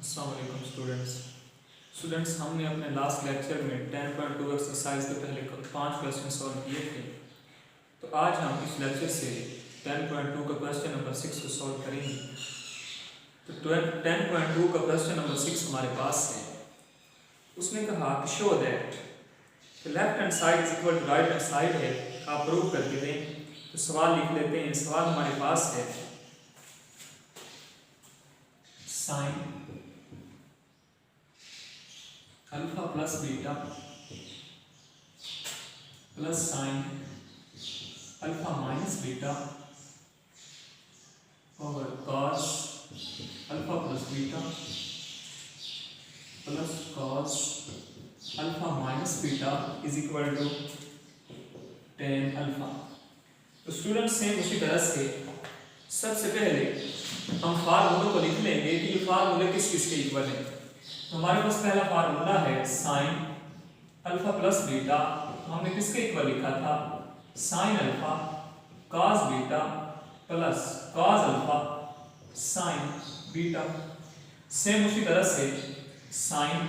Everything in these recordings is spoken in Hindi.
अस्सलाम वालेकुम स्टूडेंट्स हमने अपने लास्ट लेक्चर में 10.2 एक्सरसाइज के पहले 5 क्वेश्चन सॉल्व किए थे। तो आज हम इस लेक्चर से 10.2 का क्वेश्चन नंबर 6 को सॉल्व करेंगे। तो 10.2 का क्वेश्चन नंबर 6 हमारे पास है। उसने कहा कि show that left hand side is equal to right hand side है, आप प्रूव करके दें। तो सवाल लिख लेते हैं। सवाल हमारे पास है sine alpha plus beta plus sine alpha minus beta और cos alpha plus beta plus cos alpha minus beta is equal to ten alpha. तो स्टूडेंट सेम उसी तरह से सबसे पहले हम फार्मूलों को लिख लेंगे कि ये फार्मूले किस किस के इक्वल है। तो हमारे पास पहला फार्मूला है साइन अल्फा प्लस बीटा। तो हमने किसके इक्वल लिखा था? Sign alpha cos beta plus cos alpha sine beta. Same उसी तरह से साइन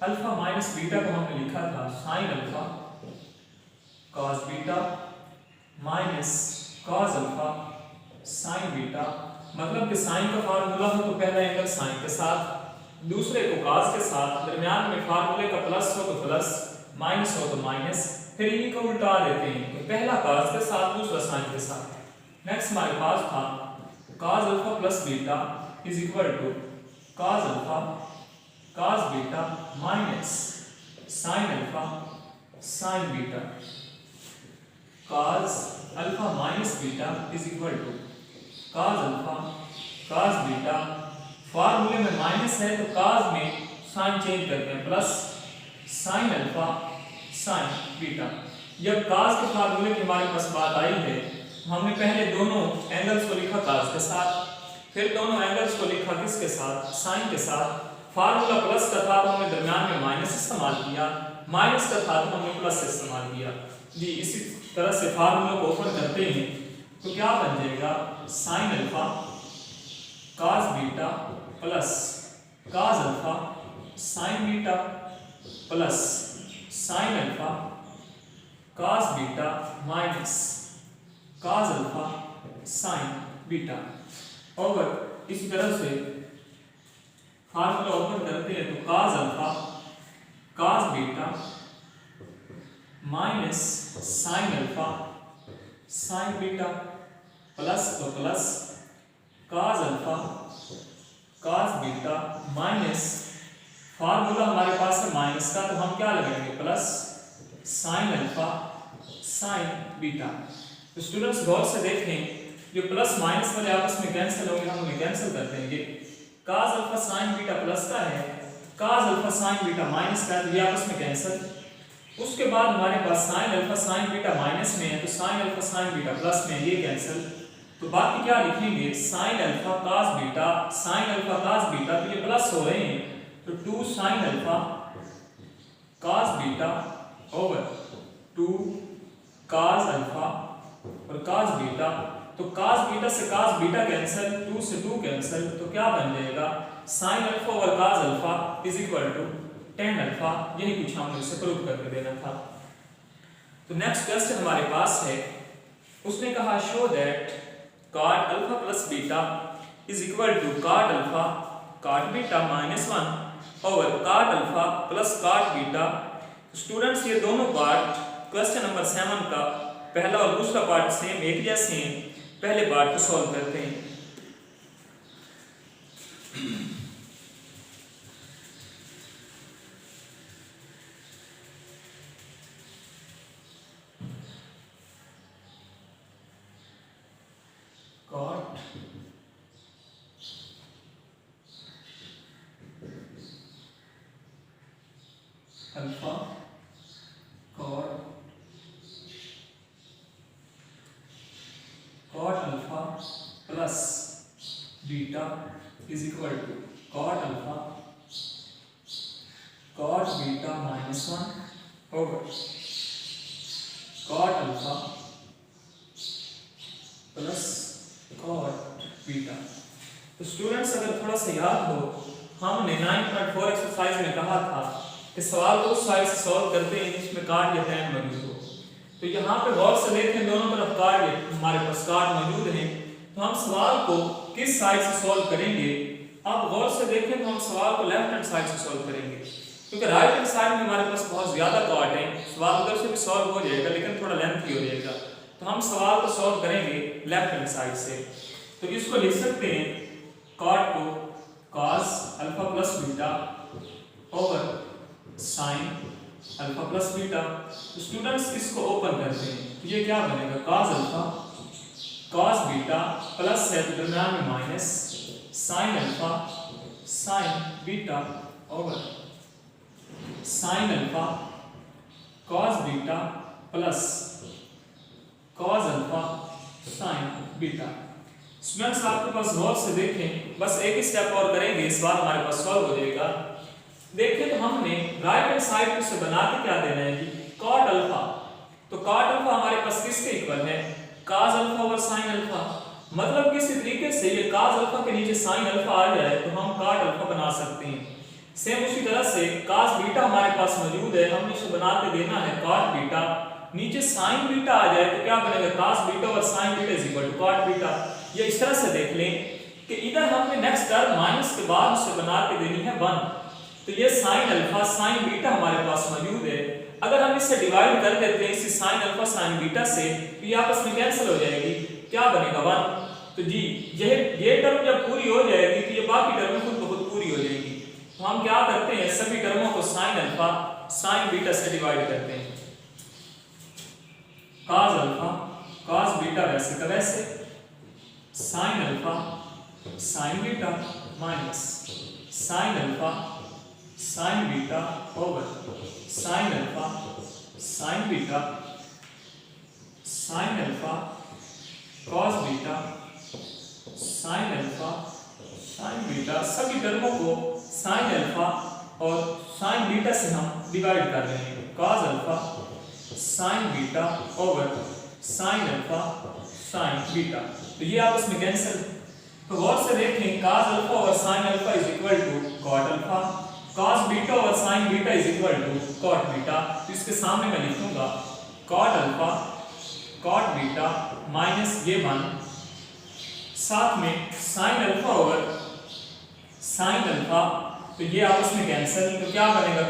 अल्फा माइनस बीटा को हमने लिखा था sign alpha cos beta minus cos alpha sine beta. मतलब कि साइन का फार्मूला हो तो पहला एंगल साइन के साथ, दूसरे को कॉस के साथ, दरमियान में फार्मूले का प्लस हो तो प्लस, माइनस हो तो माइनस, फिर इन्हीं को उल्टा देते हैं। तो पहला कॉस के साथ दूसरा साइन के साथ। नेक्स्ट हमारे पास था cos alpha plus beta is equal to cos alpha cos beta minus sine alpha sine beta. Cos alpha minus beta is equal to cos alpha cos beta. फार्मूले में माइनस है तो कॉस में साइन चेंज करते हैं plus sine alpha sine beta. जब कॉस के फार्मूले की हमारे पास बात आई है, हमने पहले दोनों एंगल्स को लिखा कॉस के साथ, फिर दोनों एंगल्स को लिखा किसके साथ? साइन के साथ। फार्मूला प्लस का था तो हमने दरमियान में माइनस इस्तेमाल किया, माइनस का था तो हमने प्लस इस्तेमाल किया जी। इसी तरह से फार्मूला को ओपन करते हैं तो क्या बन जाएगा? Sine alpha cos beta plus cos alpha sine beta plus sine alpha cos beta minus cos alpha sine beta. और इसी तरह से फार्मूला ओपन करते हैं तो cos alpha cos beta minus sine alpha sine beta plus तो plus cos alpha cos beta minus, formula हमारे पास है माइनस का तो हम क्या लगाएंगे? Plus sine alpha sine beta. तो स्टूडेंट्स गौर से देखें, जो प्लस माइनस वाले आपस में कैंसिल होंगे, हम उन्हें कैंसिल कर देंगे। Cos alpha sine beta plus का है, cos alpha sine beta minus का है, तो ये आपस में कैंसिल। उसके बाद हमारे पास sine alpha sine beta minus में है तो sine alpha sine beta plus में, ये कैंसिल। तो बाकी क्या लिखेंगे? Sine alpha cos beta sine alpha cos beta, तो ये प्लस हो रहे हैं तो 2 sine alpha cos beta over 2 cos alpha और कॉस बीटा। तो कॉस बीटा से कॉस बीटा कैंसिल, 2 से 2 कैंसिल, तो क्या बन जाएगा? Sine alpha over cos alpha is equal to 10 alpha. यही कुछ हमने उसे प्रूव करके देना था। तो नेक्स्ट क्वेश्चन हमारे पास है। उसने कहा show that cot alpha plus beta is equal to cot alpha cot beta minus 1 over cot alpha plus cot beta. Students ये दोनों पार्ट क्वेश्चन नंबर 7 का पहला और दूसरा पार्ट सेम एक जैसे हैं। पहले पार्ट को सॉल्व करते हैं। cot alpha cot alpha plus beta is equal to cot alpha cot beta minus 1 over cot alpha plus cot beta. तो स्टूडेंट्स अगर थोड़ा सा याद हो हमने 9.4 एक्सरसाइज में कहा था कि सवाल को उस साइड से सॉल्व करते हैं जिसमें कार्ड या टैन मौजूद हो। तो यहाँ पे गौर से देखें, दोनों तरफ कार्ड, हमारे पास कार्ड मौजूद हैं। तो हम सवाल को किस साइड से सॉल्व करेंगे? अब गौर से देखें तो हम सवाल को लेफ्ट हैंड साइड से सॉल्व करेंगे, क्योंकि राइट हैंड साइड में हमारे पास बहुत ज्यादा कार्ड हैं। सवाल उधर से भी सॉल्व हो जाएगा लेकिन थोड़ा लेंथी हो जाएगा। तो हम सवाल को सॉल्व करेंगे लेफ्ट हैंड साइड से। तो इसको लिख सकते हैं कार्ड को cos alpha plus beta over sin alpha plus beta. तो स्टूडेंट्स इसको ओपन करते हैं तो ये क्या बनेगा? cos alpha cos beta plus है तो दरम्यान में minus sin alpha sin beta over sin alpha cos beta plus cos alpha sin beta. Students आपके पास गौर से देखें, बस एक ही स्टेप और करेंगे, सवाल हमारे पास सॉल्व हो जाएगा। देखें तो हमने राइट हैंड साइड से बना के क्या देना है जी? cot alpha. तो cot अल्फा हमारे पास किसके इक्वल है? cos alpha over sin alpha. मतलब किसी तरीके से ये cos अल्फा के नीचे sin अल्फा आ जाए तो हम cot अल्फा बना सकते हैं। सेम उसी तरह से cos बीटा हमारे पास मौजूद है, हमने इसे बना के देना है cot बीटा। नीचे sin बीटा आ जाए तो क्या बनेगा? cos बीटा और sin beta is equal to cot beta. ये इस तरह से देख लें कि इधर हमने नेक्स्ट टर्म माइनस के बाद उसे बना के देनी है 1। तो ये sin अल्फा sin बीटा हमारे पास मौजूद है। अगर हम इसे डिवाइड कर देते हैं इसी sin अल्फा sin बीटा से तो ये आपस में कैंसिल हो जाएगी, क्या बनेगा? 1। तो जी ये टर्म जब पूरी हो जाएगी तो ये बाकी टर्म खुद ब खुद पूरी हो जाएगी। तो हम क्या करते हैं, सभी टर्मों को sin अल्फा sin बीटा से डिवाइड करते हैं। cos अल्फा cos बीटा वैसे का वैसे, sin alpha sin beta minus sin alpha sin beta over sin alpha sin beta sin alpha cos beta sin alpha sin beta. सभी टर्मों को sin अल्फा और sin बीटा से हम डिवाइड कर रहे हैं। cos alpha sin beta over sin alpha sin beta. तो ये आपस में कैंसिल। तो गौर से देखें, cos अल्फा और sin alpha is equal to cot alpha, cos beta और sin beta is equal to cot beta. तो इसके सामने मैं लिखूंगा cot alpha cot beta minus ये 1, साथ में sin अल्फा और sin अल्फा। तो ये आपस में कैंसिल। तो क्या बनेगा?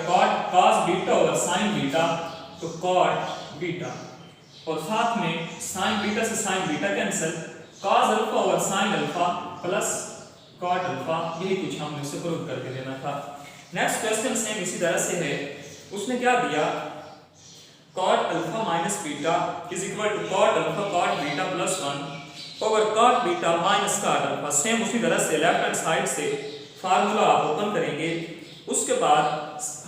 cos बीटा और sin बीटा, तो cot बीटा, और साथ में sin बीटा से sin beta cancel, cos alpha और sin alpha plus cot alpha. यही कुछ हमने उसे प्रूव करके देना था। नेक्स्ट क्वेश्चन सेम इसी तरह से है। उसने क्या दिया? cot alpha minus beta is equal to cot alpha cot beta plus 1 over cot beta minus cot alpha. Same उसी तरह से लेफ्ट हैंड साइड से फार्मूला आप ओपन करेंगे। उसके बाद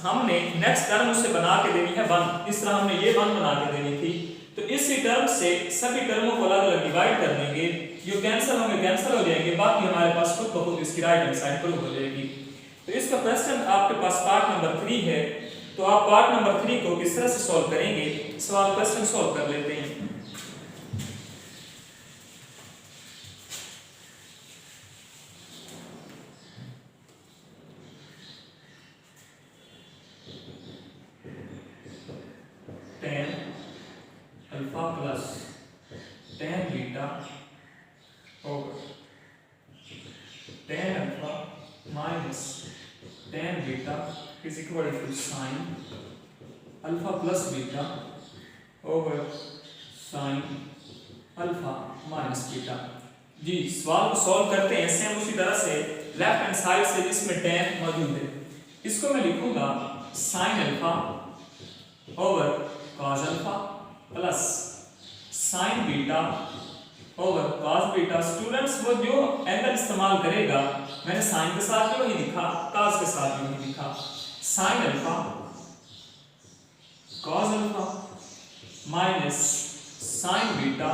हमने नेक्स्ट टर्म उसे बना के देनी है 1। इस तरह हमने ये 1 बना के देनी थी। तो इसी टर्म से सभी टर्मों को अलग अलग डिवाइड कर देंगे, जो कैंसिल होंगे कैंसिल हो जाएंगे, बाकी हमारे पास खुद ब खुद इसकी राइट हैंड साइड प्रूव हो जाएगी। तो इसका क्वेश्चन आपके पास पार्ट नंबर 3 है। तो आप पार्ट नंबर 3 को किस तरह से सॉल्व करेंगे? सवाल क्वेश्चन सॉल्व कर लेते हैं। tan alpha plus tan beta over tan alpha minus tan beta is equal to sin alpha plus beta over sin alpha minus beta. जी सवाल को सॉल्व करते हैं सेम उसी तरह से लेफ्ट हैंड साइड से जिसमें tan मौजूद है। इसको मैं लिखूंगा sin alpha over cos alpha plus sin beta over cos beta. Students वो जो एंगल इस्तेमाल करेगा, मैंने sin के साथ भी वही लिखा, cos के साथ भी वही लिखा। sin alpha cos alpha minus sin beta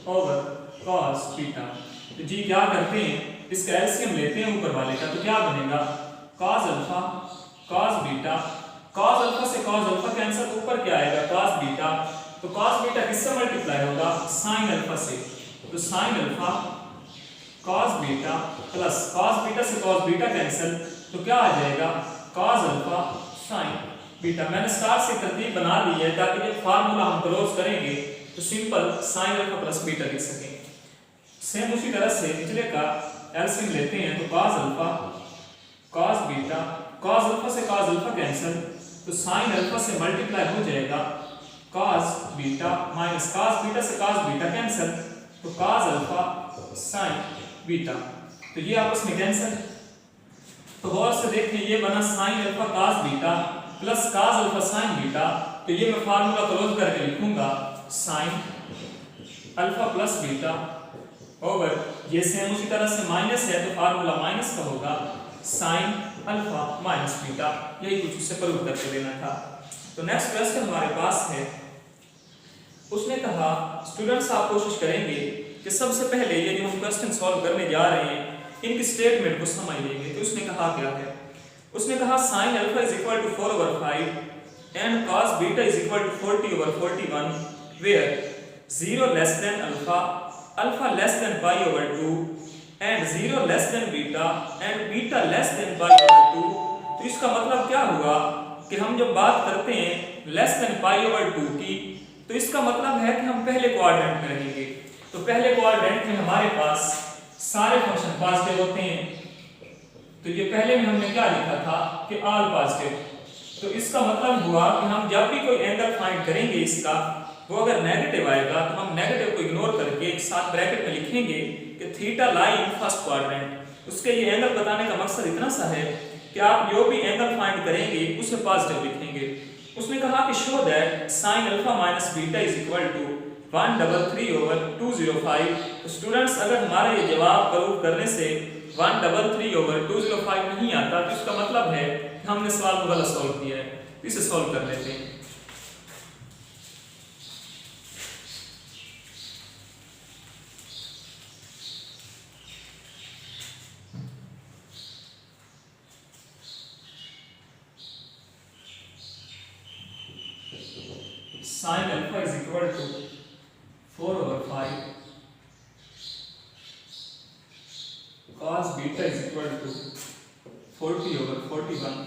over cos beta. तो जी क्या करते हैं, इसका एलसीएम लेते हैं ऊपर वाले का, तो क्या बनेगा? cos alpha cos beta, cos alpha से cos अल्फा कैंसिल, ऊपर क्या आएगा? cos beta. तो cos बीटा किससे मल्टीप्लाई होगा? sin अल्फा से। तो sin alpha cos beta plus cos beta से cos बीटा कैंसिल, तो क्या आ जाएगा cos अल्फा sin बीटा। मैंने स्टार से तरतीब बना ली है ताकि जब फार्मूला हम क्लोज करेंगे तो simple sin alpha plus beta लिख सकें। सेम उसी तरह से पिछले का एलसीएम लेते हैं तो cos alpha cos beta, cos alpha से cos अल्फा कैंसिल, तो sin अल्फा से मल्टीप्लाई हो जाएगा cos beta minus cos beta से cos बीटा कैंसिल, तो cos अल्फा sin बीटा, तो ये आपस में कैंसिल। तो गौर से देखें ये बना sin alpha cos beta plus cos alpha sin beta, तो ये मैं फार्मूला क्लोज करके लिखूंगा sin alpha plus beta over, ये सेम उसी तरह से माइनस है तो फार्मूला माइनस का होगा sin अल्फा माइनस बीटा। यही कुछ उससे प्रूव करके देना था। तो नेक्स्ट क्वेश्चन हमारे पास है, उसने कहा स्टूडेंट्स आप कोशिश करेंगे कि सबसे पहले ये जो हम क्वेश्चन सॉल्व करने जा रहे हैं इनकी स्टेटमेंट को समझ लेंगे। तो उसने कहा क्या है, उसने कहा sin alpha is equal to 4/5 and cos beta is equal to 40/41 where 0 less than alpha, alpha less than π/2 and 0 less than beta and beta less than π/2। तो इसका मतलब क्या हुआ कि हम जब बात करते हैं लेस देन π/2 की, तो इसका मतलब है कि हम पहले क्वाड्रेंट में रहेंगे। तो पहले क्वाड्रेंट में हमारे पास सारे फंक्शन पॉजिटिव होते हैं, तो ये पहले में हमने क्या लिखा था कि ऑल पॉजिटिव। तो इसका मतलब हुआ कि हम जब भी कोई एंगल फाइंड करेंगे इसका, वो अगर नेगेटिव आएगा तो हम नेगेटिव को इग्नोर करके एक साथ ब्रैकेट में लिखेंगे कि theta lie in first quadrant. उसके ये एंगल बताने का मकसद इतना सा है कि आप जो भी एंगल फाइंड करेंगे उसे पॉजिटिव लिखेंगे। उसने कहा कि show that sin alpha minus beta is equal to 133/205। तो स्टूडेंट्स अगर हमारा ये जवाब प्रूव करने से 133/205 नहीं आता तो इसका मतलब है कि हमने सवाल को गलत सॉल्व किया है। इसे सॉल्व कर लेते हैं। sin alpha is equal to 4/5 cos beta is equal to 40/41।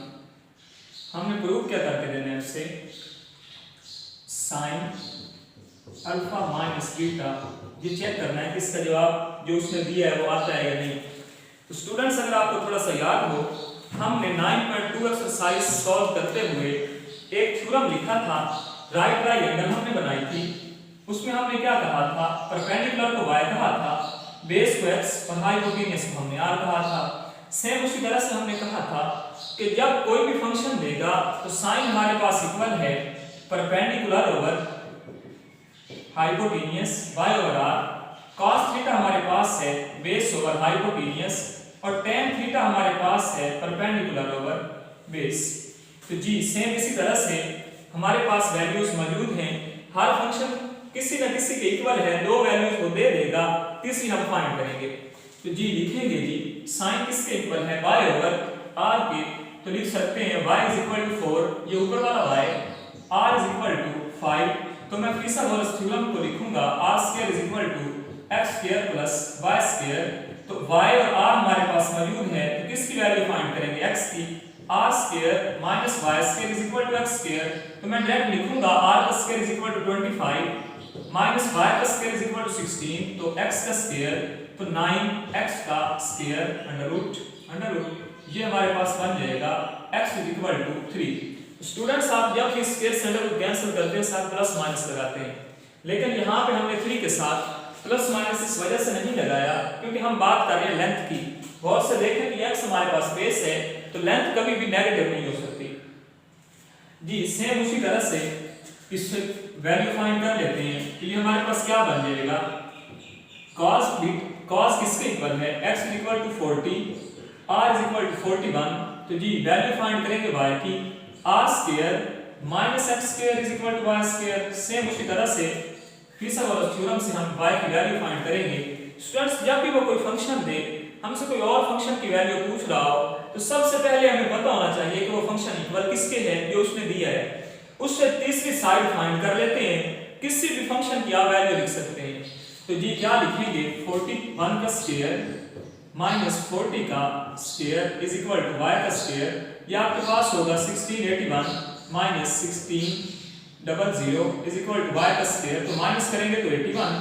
हमने प्रूव क्या करके देना है उससे, sin अल्फा माइनस बीटा, ये चेक करना है कि इसका जवाब जो उसने दिया है वो आता है या नहीं। तो स्टूडेंट्स अगर आपको थोड़ा सा याद हो, हमने 9.2 एक्सरसाइज सॉल्व करते हुए एक थ्योरम लिखा था, राइट ट्रायंगल हमने बनाई थी। उसमें हमने क्या कहा था, परपेंडिकुलर को y कहा था, बेस को x और हाइपोटेन्यूज को हमने r कहा था। सेम उसी तरह से हमने कहा था कि जब कोई भी फंक्शन देगा तो साइन हमारे पास इक्वल है perpendicular over hypotenuse y over r, cos theta हमारे पास है बेस ओवर हाइपोटेन्यूज और tan थीटा हमारे पास है परपेंडिकुलर ओवर बेस। तो जी सेम इसी तरह से हमारे पास वैल्यूज मौजूद हैं, हर फंक्शन किसी न किसी के इक्वल है, दो वैल्यूज को दे देगा, तीसरी हम फाइंड करेंगे। तो जी लिखेंगे जी साइन किसके इक्वल है y ओवर r के, तो लिख सकते हैं y इज इक्वल टू 4, ये ऊपर वाला y, r is equal to 5। तो मैं फिथागोरस थ्योरम को लिखूंगा r square is equal to x square plus y square. तो y और r हमारे पास मौजूद है, तो किसकी वैल्यू फाइंड करेंगे, x की, r square minus y square is equal to x square. तो मैं डायरेक्ट लिखूंगा r का square is equal to 25 minus y का स्क्वायर इज इक्वल टू 16, तो x का स्क्वायर तो 9x का स्क्वायर अंडर रूट ये हमारे पास बन जाएगा x is equal to 3। Students आप जब भी स्क्वायर से अंडर रूट कैंसिल करते हैं साथ प्लस माइनस लगाते हैं, लेकिन यहाँ पे हमने 3 के साथ प्लस माइनस इस वजह से नहीं लगाया क्योंकि हम बात कर रहे हैं लेंथ की। गौर से देखें कि x हमारे पास बेस है तो लेंथ कभी भी नेगेटिव नहीं हो सकती। जी सेम उसी तरह से इस वैल्यू फाइंड कर लेते हैं कि ये हमारे पास क्या बन जाएगा, cos किसके इक्वल है, x is equal to 40, r is equal to 41। तो जी वैल्यू फाइंड करेंगे y की, r square minus x square is equal to y square. Same उसी तरह से फिथागोरस थ्योरम से हम y की वैल्यू फाइंड करेंगे। स्टूडेंट्स जब भी वो कोई फंक्शन दे, हमसे कोई और फंक्शन की वैल्यू पूछ रहा हो, तो सबसे पहले हमें पता होना चाहिए कि वो फंक्शन इक्वल किसके है जो उसने दिया है, उससे तीसरी साइड फाइंड कर लेते हैं, किसी भी फंक्शन की आप वैल्यू लिख सकते हैं। तो जी क्या लिखेंगे, 41 का स्क्वायर माइनस 40 का square is equal to y का स्क्वायर। ये आपके पास होगा 1681 minus 1600 is equal to y का स्क्वायर। तो माइनस करेंगे तो 81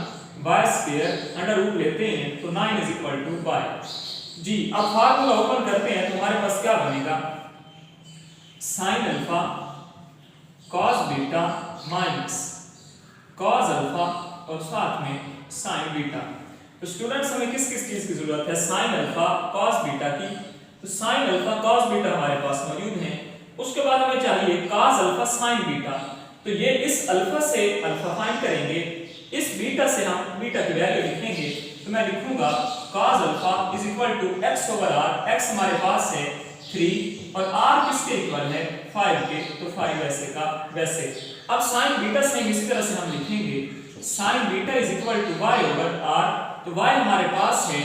y स्क्वायर अंडर रूट लेते हैं तो 9 इज इक्वल टू y। जी अब फार्मूला ओपन करते हैं तो हमारे पास क्या बनेगा, sign alpha cos beta minus cos alpha और साथ में साइन बीटा। तो स्टूडेंट्स हमें किस किस चीज की जरूरत है, साइन अल्फा कॉस बीटा की। तो साइन अल्फा कॉस बीटा हमारे पास मौजूद है। उसके बाद हमें चाहिए कॉस अल्फा साइन बीटा। तो ये इस अल्फा से अल्फा फाइंड करेंगे, इस बीटा से हम बीटा की वैल्यू लिखेंगे। तो मैं लिखूंगा cos alpha is equal to x over r। x हमारे पास है 3 और r किसके इक्वल है 5 के, तो 5 वैसे का वैसे। अब sin बीटा से इसी तरह से हम लिखेंगे sin beta is equal to y over r। तो y हमारे पास है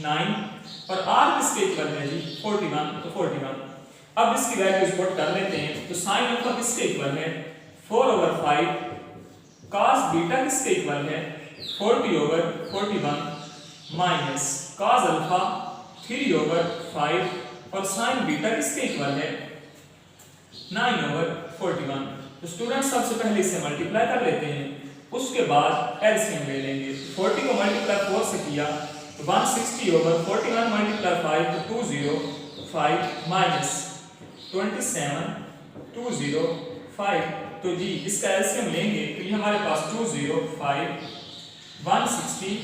9 और r किसके इक्वल है जी 41, तो 41। अब इसकी वैल्यूज पुट कर लेते हैं। तो sin अल्फा किसके इक्वल है 4 ओवर 5, cos बीटा किसके इक्वल है 40 over 41 minus cos alpha 3 over 5 और sin बीटा किसके इक्वल है 9 ओवर 41। तो स्टूडेंट्स सबसे पहले इसे मल्टीप्लाई कर लेते हैं, उसके बाद एलसीएम ले लेंगे। 40 को मल्टीप्लाई 4 से किया तो 160 ओवर 41 मल्टीप्लाई 5 तो 205 माइनस 27 205। तो जी इसका एलसीएम लेंगे तो ये हमारे पास 205 160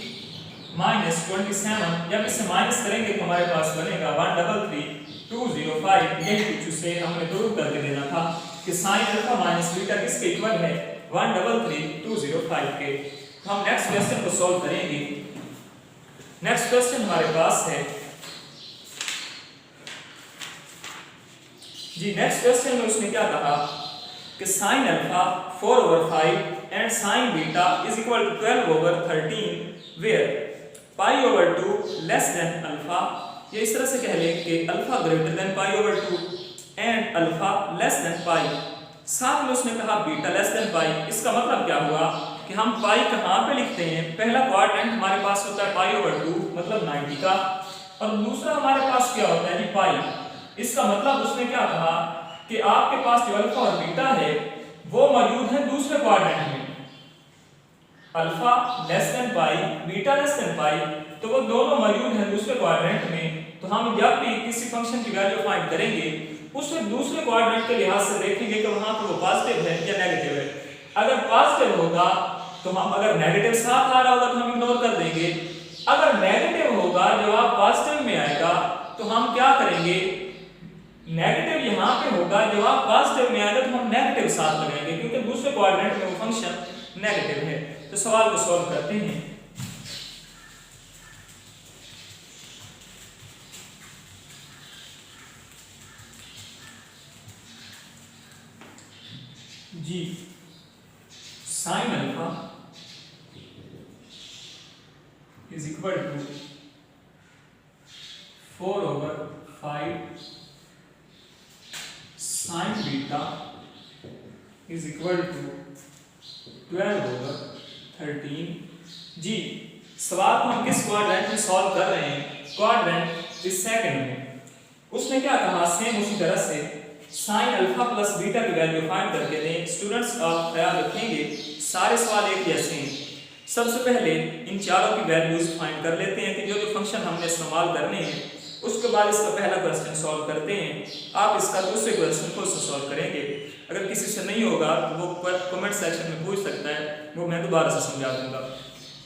माइनस 27। जब इसे माइनस करेंगे तो हमारे पास बनेगा 133 205। यही कुछ से हमने प्रूव करके देना था कि साइन अल्फा माइनस बीटा किसके इक्वल है 133 205 के। तो हम नेक्स्ट क्वेश्चन को सॉल्व करेंगे। नेक्स्ट क्वेश्चन हमारे पास है जी, नेक्स्ट क्वेश्चन में उसने क्या कहा कि sine alpha 4 over 5 and sine beta is equal to 12 over 13 where pi over 2 less than alpha. ये इस तरह से कह लें कि alpha greater than pi over 2 and alpha less than pi. साथ में उसने कहा बीटा लेस देन पाई। इसका मतलब क्या हुआ कि हम पाई कहाँ पे लिखते हैं, पहला क्वाड्रेंट हमारे पास होता है पाई ओवर 2 मतलब 90 का, और दूसरा हमारे पास क्या होता है जी पाई। इसका मतलब उसने क्या कहा कि आपके पास जो अल्फा और बीटा है वो मौजूद है दूसरे क्वाड्रेंट में, अल्फा लेस देन पाई बीटा लेस देन पाई, तो वो दोनों मौजूद हैं दूसरे क्वाड्रेंट में। तो हम जब भी किसी फंक्शन की वैल्यू फाइंड करेंगे उसे दूसरे क्वाड्रेंट के लिहाज से देखेंगे कि वहां पर वो पॉजिटिव है या नेगेटिव है। अगर पॉजिटिव होगा तो हम, अगर नेगेटिव साथ आ रहा होगा तो हम इग्नोर कर देंगे। अगर नेगेटिव होगा, जवाब पॉजिटिव में आएगा तो हम क्या करेंगे, नेगेटिव यहाँ पे होगा, जवाब पॉजिटिव में आएगा तो हम नेगेटिव साथ लगाएंगे क्योंकि दूसरे क्वाड्रेंट में वो फंक्शन नेगेटिव है। तो सवाल को सॉल्व करते हैं। जी sine alpha is equal to 4 over 5 sine beta is equal to 12 over 13। जी सवाल को हम किस क्वाड्रेंट में सॉल्व कर रहे हैं, क्वाड्रेंट इस सेकंड में। उसने क्या कहा, सेम उसी तरह से साइन अल्फा प्लस बीटा की वैल्यू फाइंड करके दें। स्टूडेंट्स आप ख्याल रखेंगे सारे सवाल एक जैसे हैं। सबसे पहले इन चारों की वैल्यूज फाइंड कर लेते हैं कि जो जो फंक्शन हमने इस्तेमाल करने हैं, उसके बाद इसका पहला क्वेश्चन सॉल्व करते हैं। आप इसका दूसरे क्वेश्चन को सॉल्व करेंगे। अगर किसी से नहीं होगा तो वो कमेंट सेक्शन में पूछ सकता है, वो मैं दोबारा से समझा दूंगा।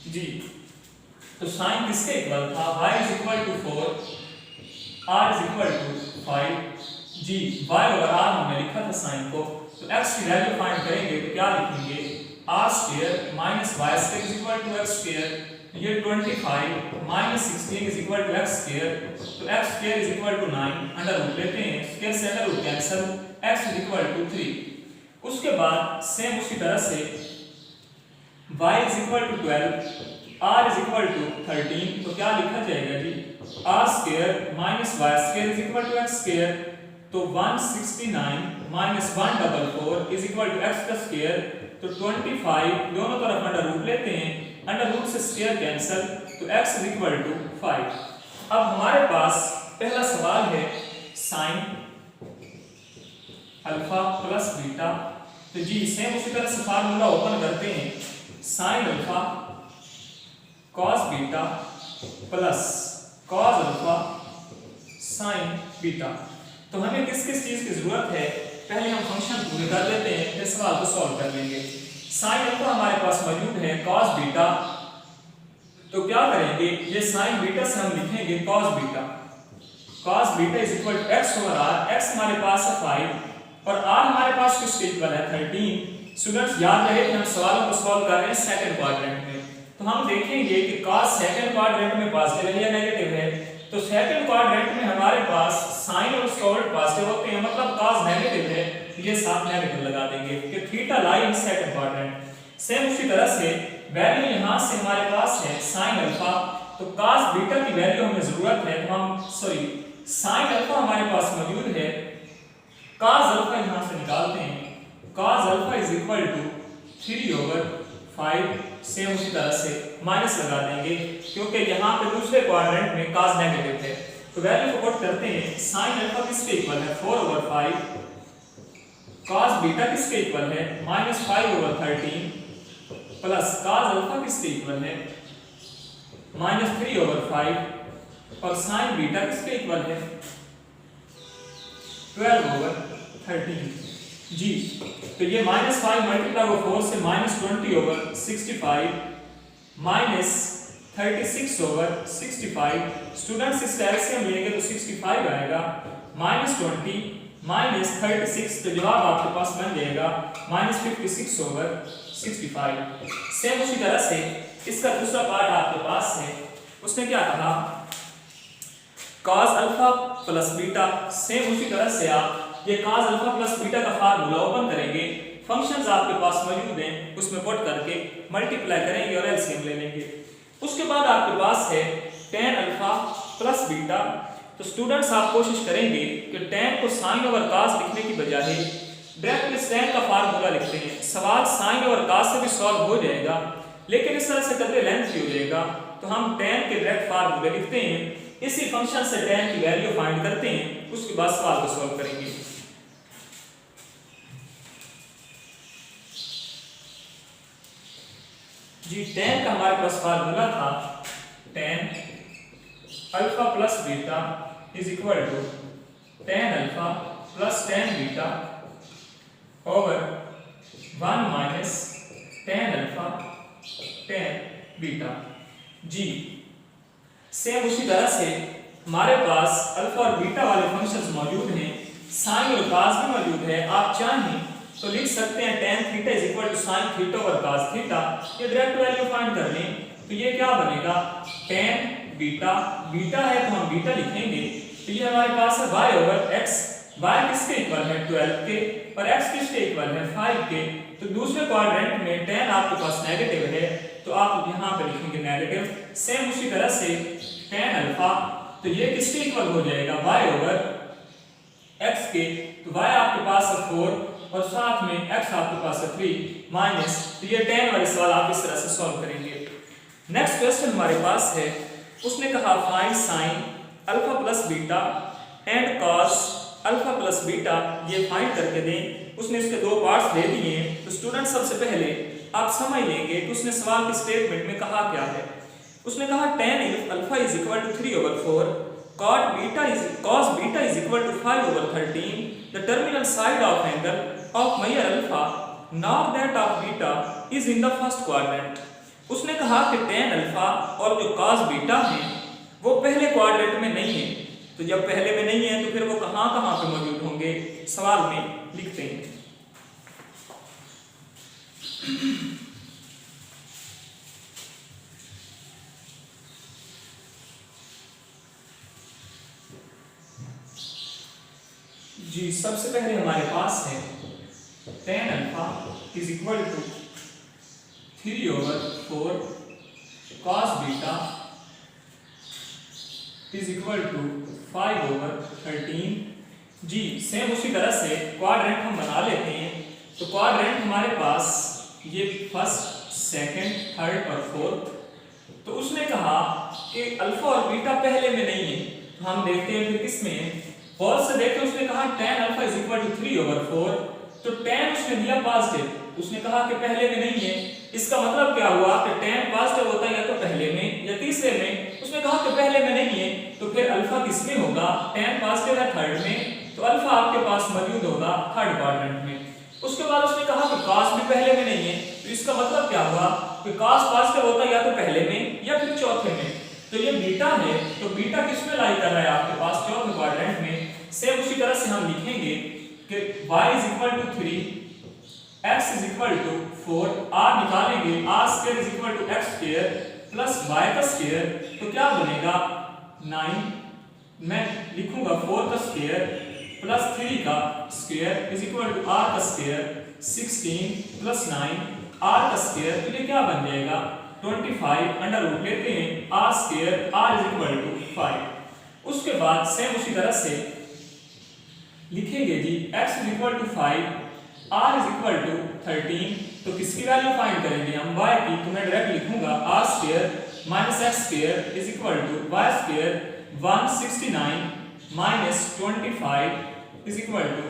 जी तो साइन किसके इक्वल था, y is equal to 4 r is equal to 5। जी y ओवर r हमने लिखा था साइन को, तो x की वैल्यू फाइंड करेंगे तो क्या लिखेंगे, r square minus y square is equal to x square. ये 25 minus 16 is equal to x square. तो x square is equal to 9 under root लेते हैं, स्क्वायर से under root cancel, x is equal to 3। उसके बाद सेम उसी तरह से y is equal to 12 r is equal to 13। तो क्या लिखा जाएगा जी, r square minus y square is equal to x square. तो 169 minus 144 is equal to x का स्क्वायर। तो 25 दोनों तरफ अंडर रूट लेते हैं, अंडर रूट से स्क्वायर कैंसिल, तो x इज इक्वल टू 5। अब हमारे पास पहला सवाल है साइन अल्फा प्लस बीटा। तो जी सेम उसी तरह से फार्मूला ओपन करते हैं, sign alpha cos beta plus cos alpha sine beta. तो हमें किस किस चीज की जरूरत है, पहले हम फंक्शन पूरे कर लेते हैं, फिर सवाल को सॉल्व कर लेंगे। साइन अल्फा हमारे पास मौजूद है कॉस बीटा, तो क्या करेंगे, ये साइन बीटा से हम लिखेंगे cos beta. Cos beta is equal to x over r. X हमारे पास है 5 और आर हमारे पास किसके इक्वल है 13। स्टूडेंट्स याद रहे कि हम सवालों को सॉल्व कर रहे हैं सेकंड क्वाड्रेंट में, तो हम देखेंगे कि कॉस सेकंड क्वाड्रेंट में पॉजिटिव है या नेगेटिव है। तो सेकंड क्वाड्रेंट में हमारे पास साइन और सॉल्ट पॉजिटिव होते हैं, मतलब कॉस नेगेटिव है, ये साथ नेगेटिव लगा देंगे कि theta lie in second quadrant. Same उसी तरह से वैल्यू यहां से हमारे पास है साइन अल्फा, तो कॉस बीटा की वैल्यू हमें जरूरत है, तो हम साइन अल्फा हमारे पास मौजूद है, कॉस अल्फा यहां से निकालते हैं। Cos alpha is equal to 3/5। Same उसी तरह से माइनस लगा देंगे क्योंकि यहाँ पे दूसरे क्वाड्रेंट में कॉस नेगेटिव है, तो वैल्यू को पुट करते हैं। साइन अल्फा किसके इक्वल है 4/5, कॉस बीटा किसके इक्वल है -5/13 प्लस कॉस अल्फा किसके इक्वल है -3/5 और साइन बीटा किसके इक्वल है 12/13। जी तो ये -5 मल्टीप्लाई 4 से -20/65 -36/65। स्टूडेंट्स इसका एलसीएम लेंगे तो 65 आएगा, -20 -36, तो जवाब आपके पास बन जाएगा -56/65। सेम उसी तरह से इसका दूसरा पार्ट आपके पास है, उसने क्या कहा cos alpha plus beta. Same उसी तरह से आप ये cos अल्फा प्लस बीटा का फार्मूला ओपन करेंगे, फंक्शंस आपके पास मौजूद हैं, उसमें पुट करके मल्टीप्लाई करेंगे और एलसीएम ले लेंगे। उसके बाद आपके पास है tan अल्फा प्लस बीटा। तो स्टूडेंट्स आप कोशिश करेंगे कि tan को sin ओवर cos लिखने की बजाय डायरेक्ट इस tan का फार्मूला लिखते हैं। सवाल sin ओवर cos से भी सॉल्व हो जाएगा, लेकिन इस तरह से कदरे लेंथ हो जाएगा, तो हम tan के डायरेक्ट फार्मूले लिखते हैं, इसी फंक्शन से tan की वैल्यू फाइंड करते हैं, उसके बाद सवाल को सॉल्व करेंगे। जी tan का हमारे पास फार्मूला था tan alpha plus beta is equal to tan alpha plus tan beta over 1 minus tan alpha tan beta. जी सेम उसी तरह से हमारे पास अल्फा और बीटा वाले फंक्शंस मौजूद हैं, साइन और cos भी मौजूद है। आप चाहें तो लिख सकते हैं tan theta is equal to sin theta over cos theta, ये डायरेक्ट वैल्यू फाइंड कर लें, तो ये क्या बनेगा tan बीटा, बीटा है तो हम बीटा लिखेंगे, तो ये हमारे पास है y ओवर x। y किसके इक्वल है 12 के और x किसके इक्वल है 5 के। तो दूसरे क्वाड्रेंट में tan आपके पास नेगेटिव है, तो आप यहाँ पे लिखेंगे नेगेटिव। सेम उसी तरह से tan अल्फा, तो ये किसके इक्वल हो जाएगा y ओवर x के, तो y आपके पास है 4 और साथ में x आपके पास है 3 माइनस, तो ये tan वाले सवाल आप इस तरह से सॉल्व करेंगे। नेक्स्ट क्वेश्चन हमारे पास है, उसने कहा find sign alpha plus beta and cos alpha plus beta, ये फाइंड करके दें। उसने इसके दो पार्ट्स दे दिए हैं, तो स्टूडेंट सबसे पहले आप समझ लेंगे कि उसने सवाल के स्टेटमेंट में कहा क्या है। उसने कहा tan alpha is equal to 3/4, cos beta is equal to 5/13, the terminal side of angle of measure alpha not that of beta is in the first quadrant. उसने कहा कि tan अल्फा और जो cos बीटा है वो पहले क्वाड्रेंट में नहीं है, तो जब पहले में नहीं है तो फिर वो कहां पे मौजूद होंगे, सवाल में लिखते हैं। जी सबसे पहले हमारे पास है tan alpha is equal to 3/4 cos beta is equal to 5/13। जी सेम उसी तरह से क्वाड्रेंट हम बना लेते हैं, तो क्वाड्रेंट हमारे पास ये फर्स्ट, सेकंड, थर्ड और फोर्थ। तो उसने कहा कि अल्फा और बीटा पहले में नहीं है, तो हम देखते हैं फिर किस में है। और से देखते उसने कहा tan alpha is equal to 3/4, तो tan उसने दिया पॉजिटिव, उसने कहा कि पहले में नहीं है। इसका मतलब क्या हुआ कि tan पॉजिटिव होता है या तो पहले में या तीसरे में, उसने कहा कि पहले में नहीं है, तो फिर अल्फा किस में होगा, tan पॉजिटिव है थर्ड में, तो अल्फा आपके पास मौजूद होगा थर्ड क्वाड्रेंट में। उसके बाद उसने कहा कि cos भी पहले में नहीं है, तो इसका मतलब क्या हुआ कि cos पॉजिटिव होता है या तो पहले में या फिर चौथे में, तो ये बीटा है, तो बीटा किस में लाई कर रहा है आपके पास, चौथे क्वाड्रेंट में। सेम उसी तरह से हम लिखेंगे कि y is equal to 3, x is equal to 4, r निकालेंगे, r square is equal to x square plus y का स्क्वायर, तो क्या बनेगा 9, मैं लिखूंगा 4 का स्क्वायर प्लस 3 का square is equal to r का स्क्वायर 16 प्लस 9 r का स्क्वायर, तो ये क्या बन जाएगा 25, अंडर रूट लेते हैं r square r is equal to 5। उसके बाद सेम उसी तरह से लिखेंगे जी x is equal to 5, r is equal to 13, तो किसकी वैल्यू फाइंड करेंगे हम y की, तो मैं डायरेक्ट लिखूंगा r square minus x square is equal to y square 169 minus 25 is equal to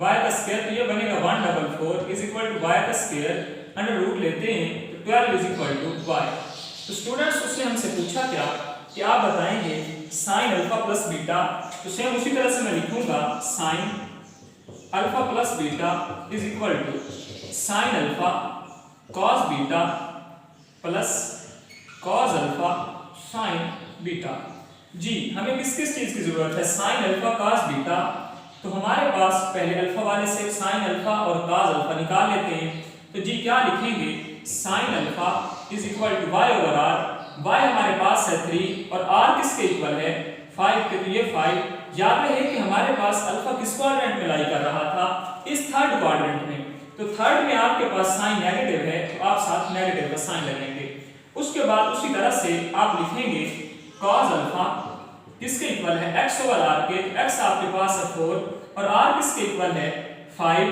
y का स्क्वायर, तो ये बनेगा 144 इज इक्वल टू y का स्क्वायर, अंडर रूट लेते हैं तो 12 इज इक्वल टू y। तो स्टूडेंट्स उसने हमसे पूछा क्या कि आप बताएंगे sin अल्फा प्लस बीटा, तो सेम उसी तरह से मैं लिखूंगा sin alpha plus beta is equal to sin alpha cos beta plus cos alpha sin beta. जी हमें किस किस चीज की जरूरत है, sin अल्फा cos बीटा, तो हमारे पास पहले अल्फा वाले से sin अल्फा और cos अल्फा निकाल लेते हैं, तो जी क्या लिखेंगे sin alpha is equal to y over r, y हमारे पास है 3 और r किसके इक्वल है 5 के, तो ये 5। याद रहे कि हमारे पास अल्फा किस क्वाड्रेंट में लाई कर रहा था, इस थर्ड क्वाड्रेंट में, तो थर्ड में आपके पास साइन नेगेटिव है, तो आप साथ नेगेटिव का साइन लगाएंगे। उसके बाद उसी तरह से आप लिखेंगे cos अल्फा किसके इक्वल है x ओवर r के, तो x आपके पास है 4 और r किसके इक्वल है 5।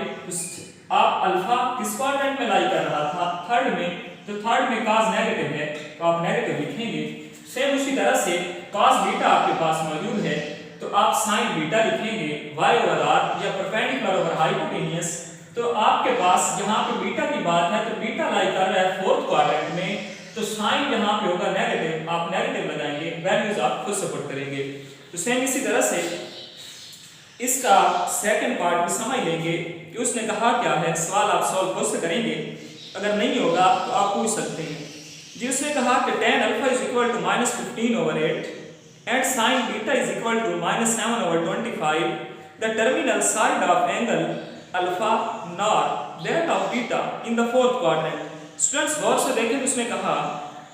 आप अल्फा किस क्वाड्रेंट में लाई कर रहा था, थर्ड में, तो थर्ड में cos नेगेटिव है, तो आप नेगेटिव लिखेंगे। सेम उसी तरह से cos बीटा आपके पास मौजूद है, तो आप sin बीटा लिखेंगे y ओवर r या परपेंडिकुलर ओवर हाइपोटेन्यूस, तो आपके पास यहाँ पे बीटा की बात है, तो बीटा लाई कर रहा है फोर्थ क्वाड्रेंट में, तो साइन यहाँ पे होगा नेगेटिव, आप नेगेटिव लगाएंगे, वैल्यूज आप खुद सपोर्ट करेंगे। तो सेम इसी तरह से इसका सेकंड पार्ट भी समझ लेंगे कि उसने कहा क्या है, सवाल आप सॉल्व खुद से करेंगे, अगर नहीं होगा तो आप पूछ सकते हैं जी। उसने कहा कि tan alpha is equal to -15/8 and sin beta is equal to -7/25, the terminal side of angle alpha not that of beta in the fourth quadrant. Students गौर से देखें, उसने कहा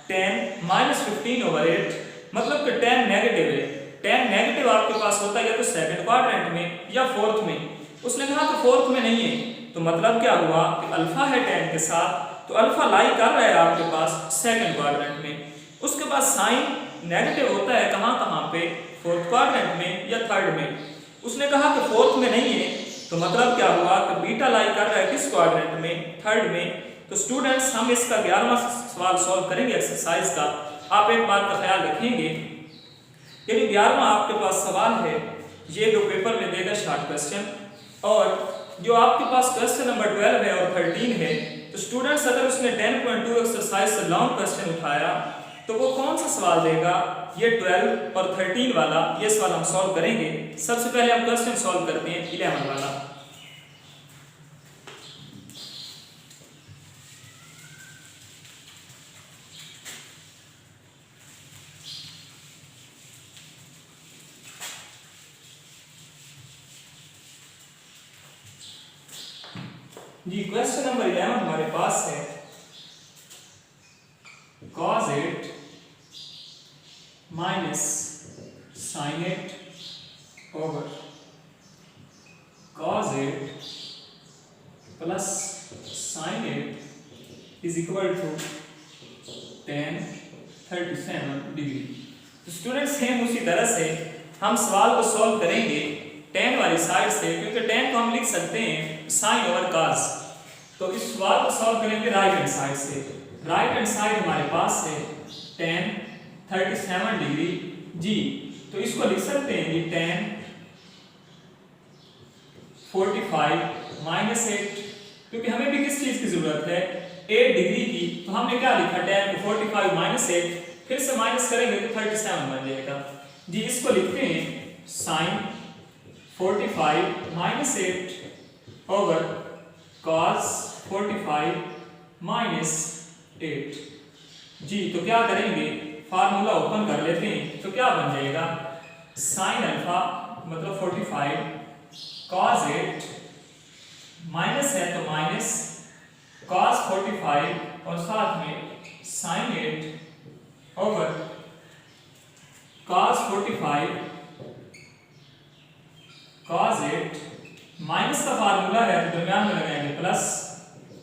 tan -15/8 मतलब कि tan नेगेटिव है, tan नेगेटिव आपके पास होता है या तो सेकंड क्वाड्रेंट में या फोर्थ में, उसने कहा कि फोर्थ में नहीं है, तो मतलब क्या हुआ कि अल्फा है tan के साथ, तो अल्फा लाई कर रहा है आपके पास सेकंड क्वाड्रेंट में। उसके बाद साइन नेगेटिव होता है कहाँ पे, फोर्थ क्वाड्रेंट में या थर्ड में, उसने कहा कि फोर्थ में नहीं है, तो मतलब क्या हुआ कि बीटा लाई कर रहा है किस क्वाड्रेंट में, थर्ड में। तो स्टूडेंट्स हम इसका 11वां सवाल सॉल्व करेंगे एक्सरसाइज का। आप एक बात का ख्याल रखेंगे, यदि 11वां आपके पास सवाल है, ये जो पेपर में देगा शॉर्ट क्वेश्चन, और जो आपके पास क्वेश्चन नंबर 12 है और 13 है, तो स्टूडेंट्स अगर उसने 10.2 एक्सरसाइज से लॉन्ग क्वेश्चन उठाया तो वो कौन सा सवाल देगा, ये 12 और 13 वाला, ये सवाल हम सॉल्व करेंगे। सबसे पहले हम क्वेश्चन सॉल्व करते हैं 11 वाला। जी क्वेश्चन नंबर 11 हमारे पास है cos 8 minus sin 8 over cos 8 plus sin 8 is equal to tan 37 degree. तो स्टूडेंट्स सेम उसी तरह से हम सवाल को सॉल्व करेंगे tan वाली साइड से, क्योंकि tan को हम लिख सकते हैं sin ओवर cos। तो इस सवाल को सॉल्व करेंगे राइट हैंड साइड से। राइट हैंड साइड हमारे पास है tan 37 डिग्री जी। तो इसको लिख सकते हैं जी tan 45 माइनस 8, क्योंकि हमें भी किस चीज की जरूरत है 8 डिग्री की। तो हमने क्या लिखा tan को 45 माइनस 8, फिर से माइनस करेंगे तो 37 बन जाएगा जी। इसको लिखते हैं sin 45 minus 8 over cos 45 minus 8 जी। तो क्या करेंगे, फार्मूला ओपन कर लेते हैं। तो क्या बन जाएगा sin अल्फा मतलब 45 cos 8 माइनस है तो माइनस cos 45 और साथ में sin 8 over cos 45 cos 8 minus का फार्मूला है तो दरम्यान में लगाएंगे प्लस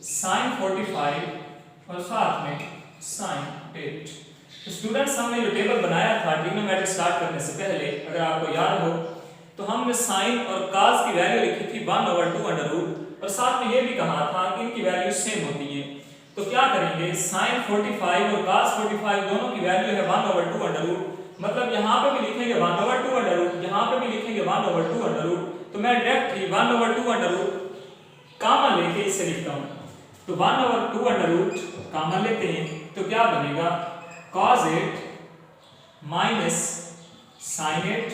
sin 45 और साथ में sin 8। तो स्टूडेंट्स हमने जो टेबल बनाया था ट्रिग्नोमेट्री स्टार्ट करने से पहले, अगर आपको याद हो, तो हमने साइन और cos की वैल्यू लिखी थी 1/2 अंडर रूट, और साथ में ये भी कहा था कि इनकी वैल्यू सेम होती है। तो क्या करेंगे, sin 45 और cos 45 दोनों की वैल्यू है 1/2 अंडर रूट, मतलब यहाँ पे भी लिखेंगे 1/2 अंडर रूट, यहाँ पे भी लिखेंगे 1/2 अंडर रूट। तो मैं डायरेक्ट ही 1/2 अंडर रूट कॉमन लेके इसे लिखता हूँ। तो 1/2 अंडर रूट कॉमन लेते हैं तो क्या बनेगा cos 8 माइनस sin 8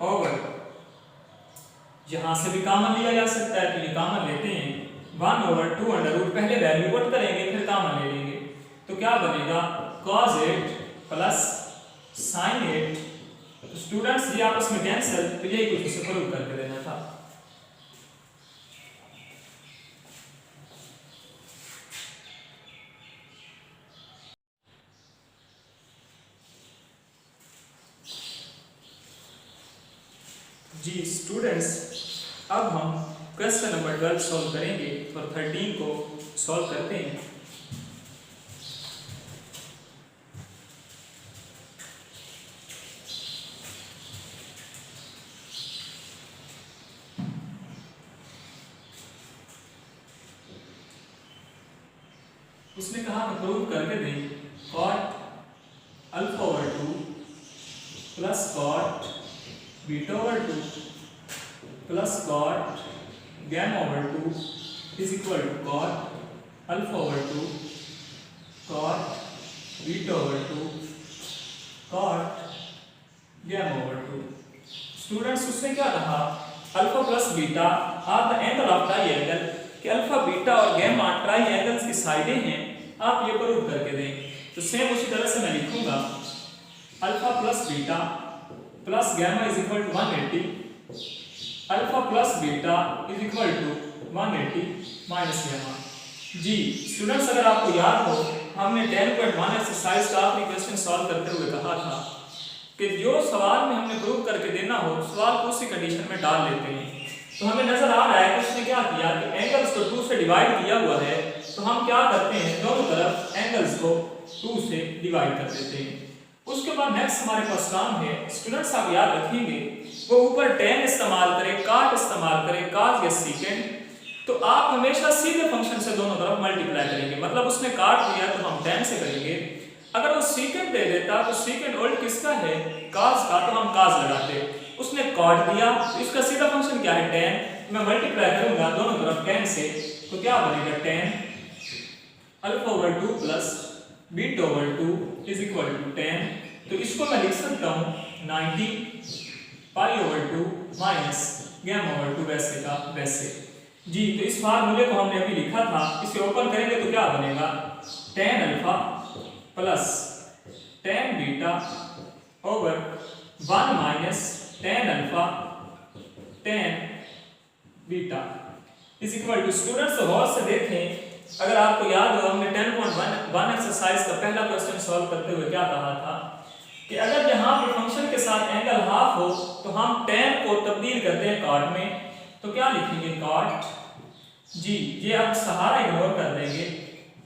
ओवर, यहां से भी कॉमन लिया जा सकता है तो ये कॉमन लेते हैं 1/2 अंडर रूट, पहले वैल्यू पुट करेंगे फिर कॉमन ले लेंगे। तो क्या बनेगा cos 8 प्लस sin 8। तो स्टूडेंट्स ये आपस में कैंसिल, तो यही कुछ इसे प्रूव करके देना था। जी स्टूडेंट्स, अब हम क्वेश्चन नंबर 12 सॉल्व करेंगे और 13 को सॉल्व करते हैं। उसने कहा कि प्रूव करके दें cot alpha over 2 plus cot beta over 2 plus cot gamma over 2 is equal to cot alpha over 2 cot beta over 2 cot gamma over 2। Students उसने क्या कहा, alpha plus beta are the angle of triangle, कि अल्फा बीटा और गैमा ट्राइएंगल्स की साइडें हैं, आप ये प्रूव करके दें। तो सेम उसी तरह से मैं लिखूंगा alpha plus beta plus gamma is equal to 180, alpha plus beta is equal to 180 minus gamma जी। स्टूडेंट्स अगर आपको याद हो, हमने 10.1 एक्सरसाइज का आखिरी क्वेश्चन सॉल्व करते हुए कहा था कि जो सवाल में हमने प्रूव करके देना हो, सवाल को उसी कंडीशन में डाल लेते हैं। तो हमें नजर आ रहा है कि उसने क्या किया कि एंगल्स को 2 से डिवाइड किया हुआ है, तो हम क्या करते हैं दोनों तरफ एंगल्स को 2 से डिवाइड कर देते हैं। उसके बाद नेक्स्ट हमारे पास काम है, स्टूडेंट्स आप याद रखेंगे, वो ऊपर tan इस्तेमाल करें, cot इस्तेमाल करें, cos या secant, तो आप हमेशा सीधे फंक्शन से दोनों तरफ मल्टीप्लाई करेंगे। मतलब उसने cot दिया तो हम tan से करेंगे, अगर वो secant दे देता तो secant उल्ट किसका है cos का, तो हम cos लगाते। उसने cot दिया तो इसका सीधा फंक्शन क्या है tan, मैं मल्टीप्लाई करूंगा दोनों तरफ tan से, तो क्या बनेगा tan alpha over 2 plus beta over 2 is equal to tan। तो इसको मैं लिख सकता हूं 90 pi over 2 minus gamma over 2 वैसे का वैसे जी। तो इस फार्मूले को हमने अभी लिखा था, इसे ओपन करेंगे तो क्या बनेगा tan alpha plus tan beta over 1 minus tan alpha tan beta is equal to. Students गौर से देखें, अगर आपको याद हो, हमने 10.1 एक्सरसाइज का पहला क्वेश्चन सॉल्व करते हुए क्या कहा था कि अगर यहाँ पे फंक्शन के साथ एंगल हाफ हो तो हम tan को तब्दील करते हैं cot में, तो क्या लिखेंगे cot जी, ये आप सहारा इग्नोर कर देंगे,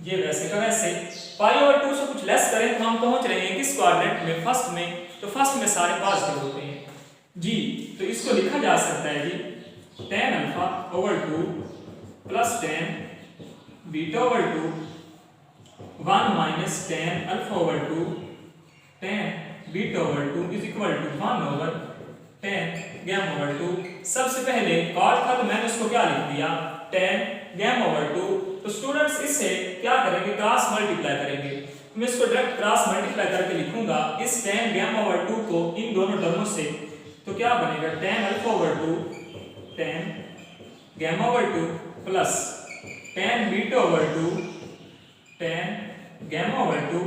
ये वैसे का वैसे। पाई ओवर 2 से कुछ लेस करें तो हम पहुंच रहे हैं किस क्वाड्रेंट में, फर्स्ट में, तो फर्स्ट में सारे पॉजिटिव होते हैं जी। तो इसको लिखा जा सकता है जी tan alpha over 2 plus tan beta over 2 1 minus tan alpha over 2 tan beta over 2 is equal to 1 over tan gamma over 2। सबसे पहले cot था तो मैंने उसको क्या लिख दिया tan गैमा ओवर 2। तो स्टूडेंट्स इससे क्या करेंगे क्रॉस मल्टीप्लाई करेंगे। मैं इसको डायरेक्ट क्रॉस मल्टीप्लाई करके लिखूंगा इस tan गैमा ओवर 2 को इन दोनों टर्मों से। तो क्या बनेगा tan alpha over 2 tan gamma over 2 plus tan beta over 2 tan gamma over 2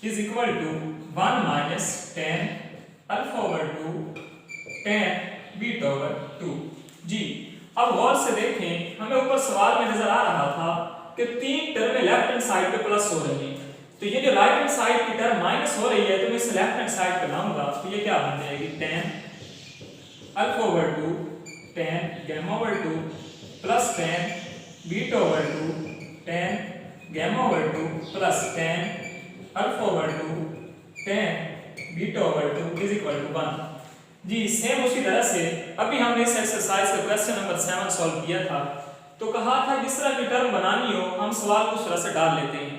is equal to 1 minus tan alpha over 2 tan beta over 2। जी अब गौर से देखें, हमें ऊपर सवाल में नजर आ रहा था कि तीन टर्में लेफ्ट हैंड साइड पे प्लस हो रही हैं, तो ये जो राइट हैंड साइड की टर्म माइनस हो रही है तो मैं इसे लेफ्ट हैंड साइड पे लाऊंगा तो ये क्या बन जाएगी tan alpha over 2 tan gamma over 2 plus tan beta over 2 tan gamma over 2 plus tan alpha over 2 tan beta over 2 is equal to 1। जी सेम उसी तरह से अभी हमने इस एक्सरसाइज का क्वेश्चन नंबर 7 सॉल्व किया था। तो कहा था जिस तरह की टर्म बनानी हो हम सवाल को उस तरह से डाल लेते हैं।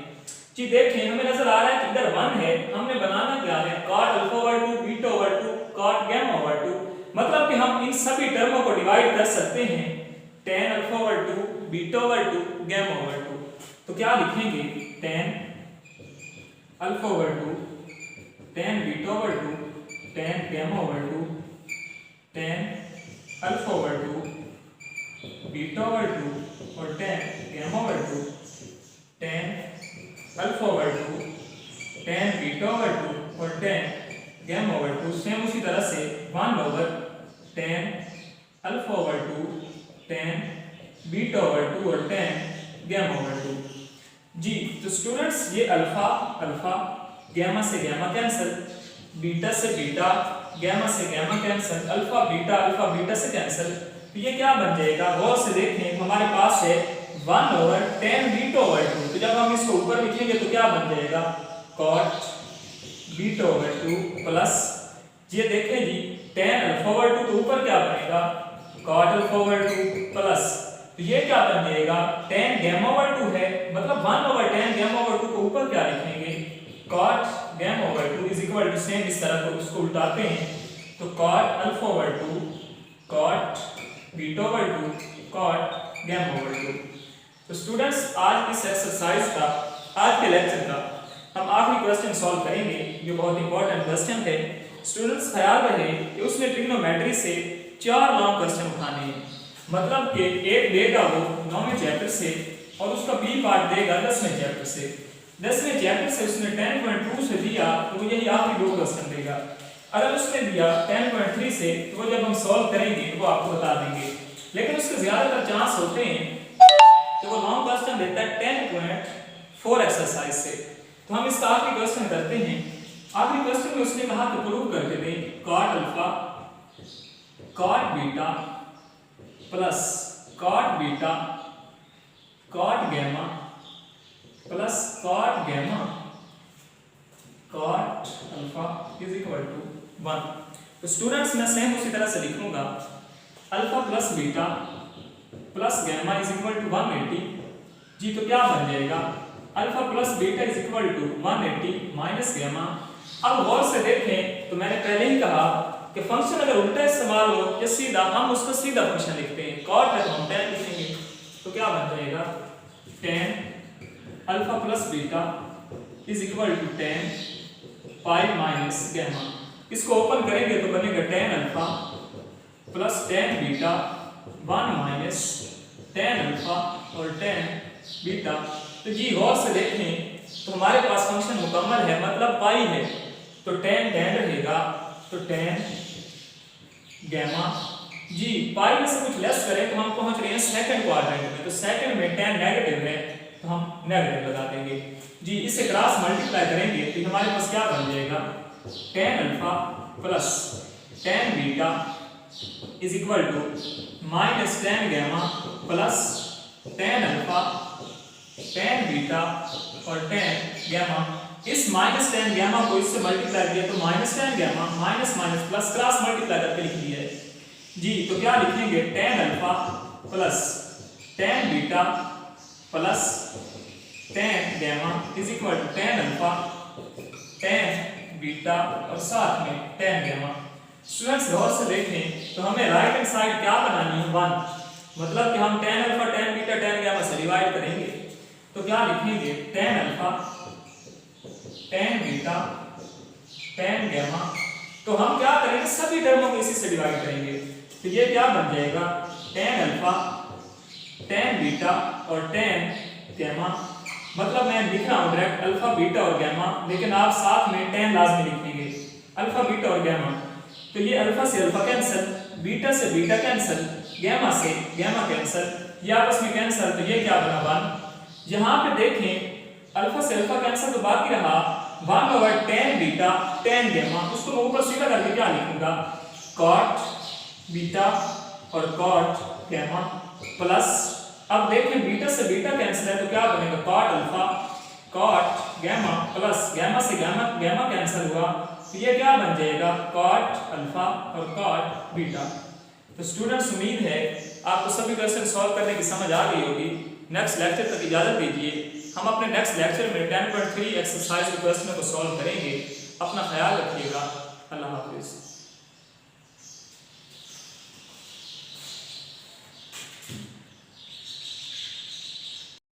जी देखें हमें नजर आ रहा है कि इधर 1 है, हमने बनाना क्या है cot alpha over 2 beta over 2 cot gamma over 2, मतलब कि हम इन सभी टर्मों को डिवाइड कर सकते हैं tan alpha over 2 beta over 2 gamma over 2। तो क्या लिखेंगे tan alpha over 2 tan beta over 2 tan gamma over 2 tan alpha over 2 beta over 2 और tan gamma over 2 tan alpha over 2 tan beta over 2 और tan गैमा ओवर 2। सेम उसी तरह से 1 over tan alpha over 2 tan beta over 2 और tan गैमा ओवर 2। जी तो स्टूडेंट्स ये अल्फा अल्फा गैमा से गैमा कैंसिल, बीटा से बीटा, गैमा से गैमा कैंसिल, अल्फा बीटा से कैंसिल। तो ये क्या बन जाएगा गौर से देखें हमारे पास है 1 ओवर tan बीटा ओवर 2। तो जब हम इसको ऊपर लिखेंगे तो क्या बन जाएगा cot बीटा ओवर 2 प्लस ये देखें जी tan अल्फा ओवर 2 तो ऊपर क्या बनेगा cot अल्फा ओवर 2 प्लस तो ये क्या बन जाएगा tan गैमा ओवर 2 है, मतलब 1 ओवर tan गैमा ओवर 2 को ऊपर क्या लिखेंगे cot gamma over 2 is equal to same इस तरह को उसको उल्टाते हैं तो cot alpha over 2 cot beta over 2 cot gamma over 2। तो स्टूडेंट्स आज इस एक्सरसाइज का आज के लेक्चर का हम आखिरी क्वेश्चन सॉल्व करेंगे जो बहुत इंपॉर्टेंट क्वेश्चन है। स्टूडेंट्स ख्याल रहे कि उसने ट्रिग्नोमेट्री से 4 लॉन्ग क्वेश्चन उठाने हैं, मतलब कि एक देगा वो 9वें चैप्टर से और उसका बी पार्ट देगा 10वें चैप्टर से। 10वें चैप्टर से उसने 10.2 से दिया तो यही आखिरी 2 क्वेश्चन देगा। अगर उसने दिया 10.3 से तो वो जब हम सॉल्व करेंगे वो आपको बता देंगे, लेकिन उसके ज्यादातर चांस होते हैं तो वो लॉन्ग क्वेश्चन देता है 10.4 एक्सरसाइज से। तो हम इसका आखिरी क्वेश्चन करते हैं। आखिरी क्वेश्चन में उसने कहा कि प्रूव करके दें cot alpha cot beta plus cot beta cot gamma plus cot gamma cot alpha is equal to 1। तो स्टूडेंट्स मैं सेम उसी तरह से लिखूंगा alpha plus beta plus gamma is equal to 180। जी तो क्या बन जाएगा alpha plus beta is equal to 180 minus gamma. अब गौर से देखें तो मैंने पहले ही कहा कि फंक्शन अगर उल्टा इस्तेमाल हो या सीधा, हम उसको सीधा फंक्शन लिखते हैं, cot है तो हम tan लिखेंगे तो क्या बन जाएगा tan alpha plus beta is equal to tan pi minus gamma. इसको ओपन करेंगे तो बनेगा tan alpha plus tan beta 1 minus tan alpha और tan बीटा। तो जी गौर से देखें तो हमारे पास फंक्शन मुकम्मल है, मतलब पाई है तो tan रहेगा तो tan गैमा। जी पाई में से कुछ लेस करें तो हम पहुंच रहे हैं सेकंड क्वाड्रेंट में, तो सेकंड में tan नेगेटिव है तो हम नेगेटिव लगा देंगे। जी इसे क्रॉस मल्टीप्लाई करेंगे तो हमारे पास क्या बन जाएगा tan alpha plus tan beta is equal to minus tan gamma plus tan alpha tan beta और tan गैमा। इस माइनस tan गैमा को इससे मल्टीप्लाई किया तो minus tan gamma minus minus plus cross multiply करके लिख दिया है। जी तो क्या लिखेंगे tan alpha plus tan beta plus tan gamma is equal to tan alpha tan beta और साथ में tan गामा। स्टूडेंट्स गौर से देखें तो हमें राइट हैंड साइड क्या बनानी है 1, मतलब कि हम tan alpha tan beta tan gamma से डिवाइड करेंगे तो क्या लिखेंगे tan alpha tan beta tan gamma. तो हम क्या करेंगे सभी टर्मों को इसी से डिवाइड करेंगे तो ये क्या बन जाएगा tan अल्फा tan बीटा और tan गामा। मतलब मैं लिख रहा हूं डायरेक्ट अल्फा बीटा और गामा, लेकिन आप साथ में tan लाजमी लिखेंगे अल्फा बीटा और गामा। तो ये अल्फा से अल्फा कैंसिल, बीटा से बीटा कैंसिल, गामा से गामा कैंसिल, ये आपस में कैंसिल, तो ये क्या बना 1। यहां पे देखें अल्फा से अल्फा कैंसिल तो बाकी रहा 1/tan बीटा tan गामा। उसको मैं ऊपर सीधा करके क्या लिखूंगा cot बीटा और cot गामा प्लस, अब देखें बीटा से बीटा कैंसिल है तो क्या बनेगा cot alpha cot gamma plus gamma से गामा गामा कैंसिल हुआ तो ये क्या बन जाएगा cot अल्फा और cot बीटा। तो स्टूडेंट्स उम्मीद है आपको सभी क्वेश्चन सॉल्व करने की समझ आ गई होगी। नेक्स्ट लेक्चर तक इजाजत दीजिए, हम अपने नेक्स्ट लेक्चर में 10.3 एक्सरसाइज के क्वेश्चन को सॉल्व करेंगे। अपना ख्याल रखिएगा। अल्लाह हाफिज।